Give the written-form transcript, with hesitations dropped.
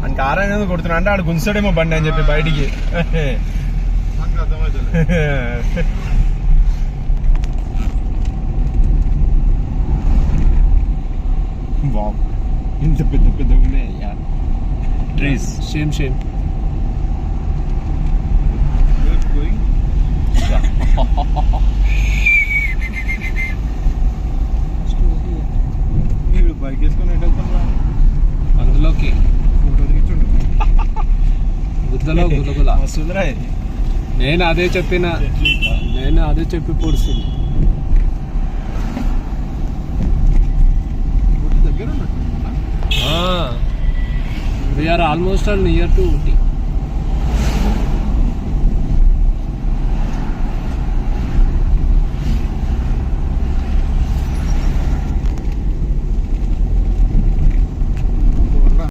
అని కారం ఏదో కొడుతున్నా అంటే ఆడు గుంజుతాడేమో బండి అని చెప్పి బయటికి. బాబు ఇంత పెద్ద పెద్ద ఉన్నాయ్యా ట్రీస్. సేమ్ బైక్ వేసుకొని వెళ్తున్నా అందులోకి ఫోటో దిగించుండు గుద్దలో గుదగుల వస్తుందిరా. నేను అదే చెప్పి పొడుస్తుంది. దగ్గర we are almost all near to Ooty.